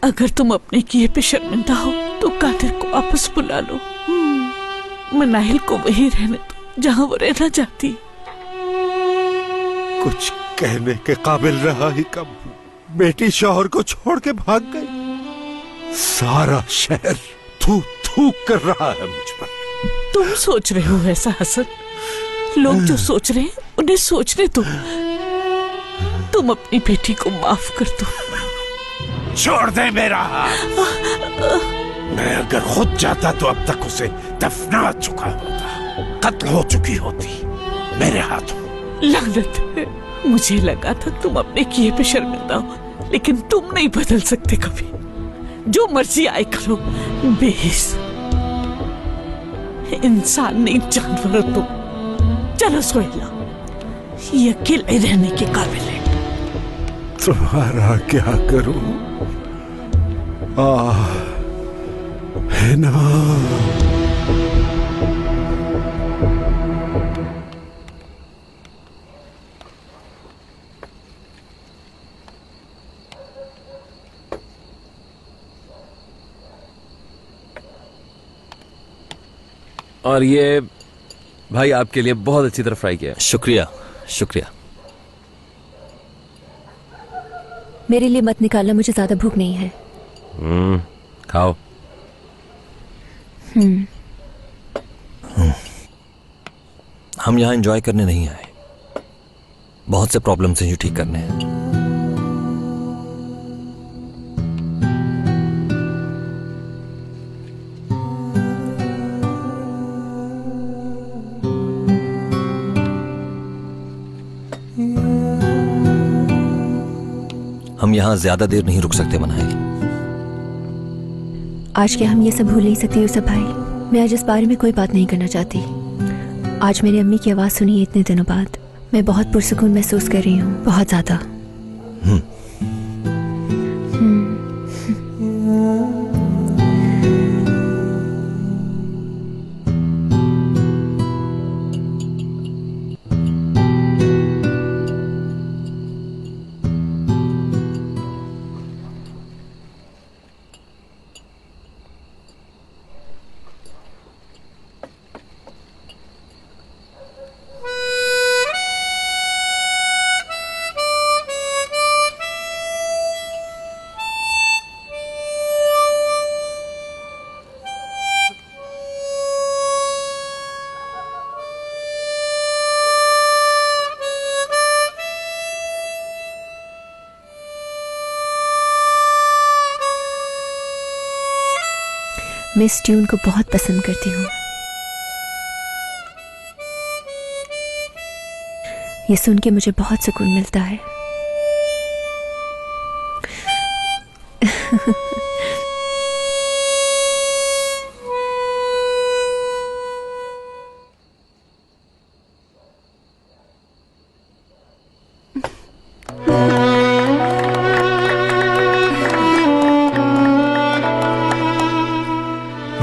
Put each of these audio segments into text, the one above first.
अगर तुम अपने किए पे शर्मिंदा हो तो कादिर को वापस बुला लो। मनाहिल को वही रहने दो जहां वो रहना चाहती। कुछ कहने के काबिल रहा ही कब, बेटी शौहर को छोड़ के भाग गई। सारा शहर थू थू कर रहा है मुझ पर। तुम सोच रहे हो ऐसा हसन? लोग जो सोच रहे हैं उन्हें सोचने दो। तुम अपनी बेटी को माफ कर दो। छोड़ दे मेरा हाथ। मैं अगर खुद जाता तो अब तक उसे दफना चुका होता, कत्ल हो चुकी होती मेरे हाथों। लानत है, मुझे लगा था तुम अपने किए पे शर्मिंदा हो, लेकिन तुम नहीं बदल सकते कभी। जो मर्जी आए करो, बेहिस इंसान नहीं जानवर हो तुम। चलो सोहेला, ये अकेले रहने के काबिल है। तुम्हारा क्या करूं? है ना। और ये भाई आपके लिए बहुत अच्छी तरह फ्राई किया। शुक्रिया शुक्रिया। मेरे लिए मत निकालना, मुझे ज्यादा भूख नहीं है। खाओ। हम यहाँ एंजॉय करने नहीं आए, बहुत से प्रॉब्लम्स हैं जो ठीक करने हैं। हम यहाँ ज्यादा देर नहीं रुक सकते मनाहिल। आज क्या हम ये सब भूल नहीं सकते यूसुफ भाई? मैं आज इस बारे में कोई बात नहीं करना चाहती। आज मेरी अम्मी की आवाज़ सुनी है इतने दिनों बाद। मैं बहुत पुरसुकून महसूस कर रही हूँ, बहुत ज़्यादा। मैं इस ट्यून को बहुत पसंद करती हूँ। ये सुन के मुझे बहुत सुकून मिलता है।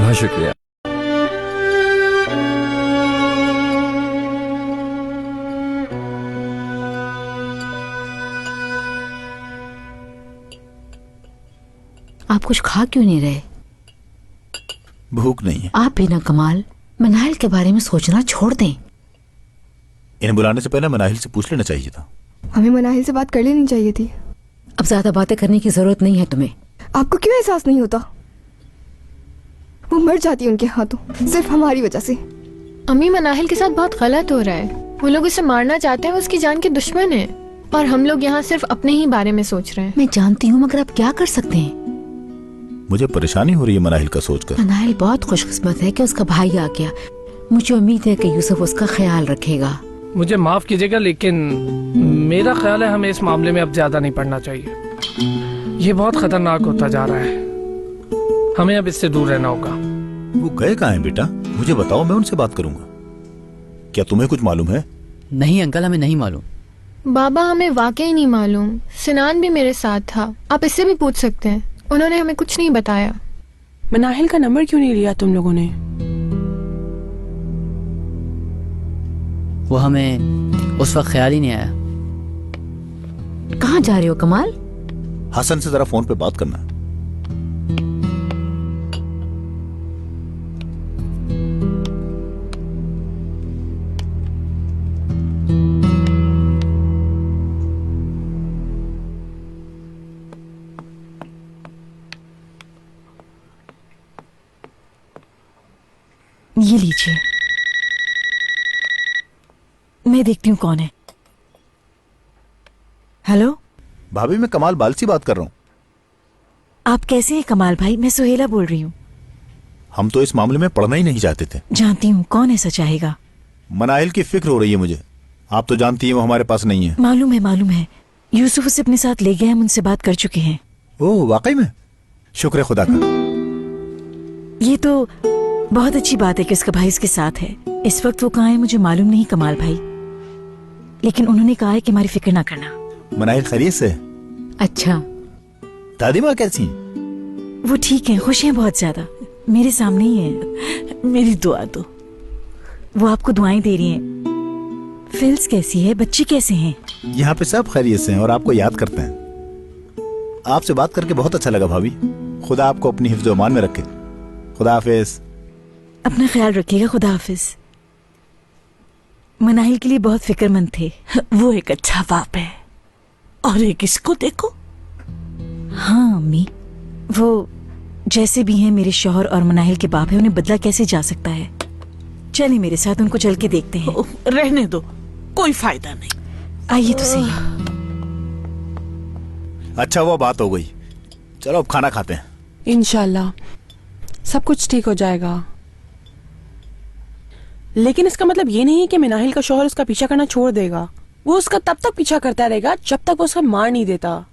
बहुत शुक्रिया। आप कुछ खा क्यों नहीं रहे? भूख नहीं है। आप भी ना कमाल, मनाहिल के बारे में सोचना छोड़ दें। इन्हें बुलाने से पहले मनाहिल से पूछ लेना चाहिए था। हमें मनाहिल से बात कर लेनी चाहिए थी। अब ज्यादा बातें करने की जरूरत नहीं है तुम्हें। आपको क्यों एहसास नहीं होता? वो मर जाती है उनके हाथों, सिर्फ हमारी वजह से। अम्मी, मनाहिल के साथ बहुत गलत हो रहा है। वो लोग उसे मारना चाहते हैं, वो उसकी जान के दुश्मन है। और हम लोग यहाँ सिर्फ अपने ही बारे में सोच रहे हैं। मैं जानती हूँ, मगर आप क्या कर सकते हैं? मुझे परेशानी हो रही है मनाहिल का सोचकर। मनाहिल बहुत खुशकिस्मत है कि उसका भाई आ गया। मुझे उम्मीद है कि यूसुफ उसका ख्याल रखेगा। मुझे माफ कीजिएगा, लेकिन मेरा ख्याल है हमें इस मामले में अब ज्यादा नहीं पड़ना चाहिए। ये बहुत खतरनाक होता जा रहा है। हमें अब इससे दूर रहना होगा। वो गए कहाँ हैं बेटा? मुझे बताओ, मैं उनसे बात करूंगा। क्या तुम्हें कुछ मालूम है? नहीं अंकल, हमें नहीं मालूम। बाबा, हमें वाकई नहीं मालूम। सिनान भी मेरे साथ था, आप इससे भी पूछ सकते हैं। उन्होंने हमें कुछ नहीं बताया। मनाहिल का नंबर क्यों नहीं लिया तुम लोगों ने? वो हमें उस वक्त ख्याल ही नहीं आया। कहाँ जा रहे हो कमाल? हसन से जरा फोन पे बात करना है। ये लीजिए, मैं देखती हूँ कौन है। हेलो भाभी, मैं कमाल बालसी बात कर रहा हूँ। आप कैसे हैं कमाल भाई? मैं सुहेला बोल रही हूँ। हम तो इस मामले में पढ़ना ही नहीं चाहते थे। जानती हूँ, कौन ऐसा चाहेगा। मनाहिल की फिक्र हो रही है मुझे। आप तो जानती हैं वो हमारे पास नहीं है। मालूम है, मालूम है। यूसुफ उसे अपने साथ ले गए, हम उनसे बात कर चुके हैं। ओह, वाकई में? शुक्र है खुदा का। ये तो बहुत अच्छी बात है कि उसका भाई उसके साथ है। इस वक्त वो कहाँ है मुझे मालूम नहीं कमाल भाई, लेकिन उन्होंने कहा है कि हमारी फिक्र ना करना। मनाहिल खैरियत से? अच्छा। दादी माँ कैसी हैं? वो ठीक है, खुश हैं बहुत ज्यादा, मेरे सामने ही है। मेरी दुआ दो। वो आपको दुआएं दे रही हैं। फिल्स कैसी है, बच्चे कैसे हैं? यहाँ पे सब खैरियत से हैं और आपको याद करते हैं। आपसे बात करके बहुत अच्छा लगा भाभी। खुदा आपको अपनी हिफ्ज़ मान में रखे। खुदा हाफिज। अपना ख्याल रखिएगा। खुदा हाफिज। मनाहिल के लिए बहुत फिक्रमंद थे। वो एक अच्छा बाप है। और एक इसको देखो। हाँ अम्मी, वो जैसे भी हैं मेरे शौहर और मनाहिल के बाप है, उन्हें बदला कैसे जा सकता है। चलिए मेरे साथ, उनको चल के देखते हैं। रहने दो, कोई फायदा नहीं। आइए तो सही। अच्छा, वो बात हो गई। चलो अब खाना खाते हैं। इंशाल्लाह सब कुछ ठीक हो जाएगा। लेकिन इसका मतलब ये नहीं है कि मनाहिल का शौहर उसका पीछा करना छोड़ देगा। वो उसका तब तक पीछा करता रहेगा जब तक वो उसका मार नहीं देता।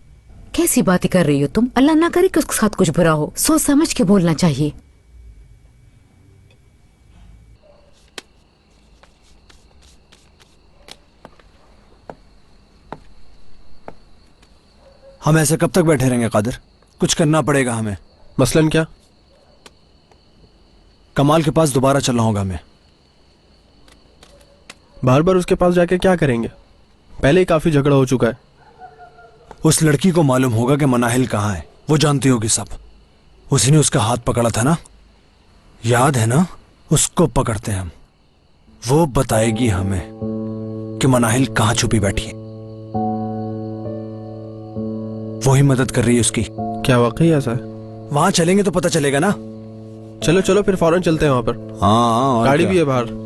कैसी बातें कर रही हो तुम? अल्लाह ना करे कि उसके साथ कुछ बुरा हो। सोच समझ के बोलना चाहिए। हम ऐसे कब तक बैठे रहेंगे कादिर? कुछ करना पड़ेगा हमें। मसलन क्या? कमाल के पास दोबारा चलना होगा हमें। बार बार उसके पास जाके क्या करेंगे? पहले ही काफी झगड़ा हो चुका है। उस लड़की को मालूम होगा कि मनाहिल कहाँ है। वो जानती होगी सब। उसी ने उसका हाथ पकड़ा था ना, याद है ना? उसको पकड़ते हैं हम। वो बताएगी हमें कि मनाहिल कहाँ छुपी बैठी है। वो ही मदद कर रही है उसकी। क्या वाकई ऐसा है? वहां चलेंगे तो पता चलेगा ना। चलो चलो फिर फौरन चलते हैं वहां पर। हाँ, गाड़ी भी है बाहर।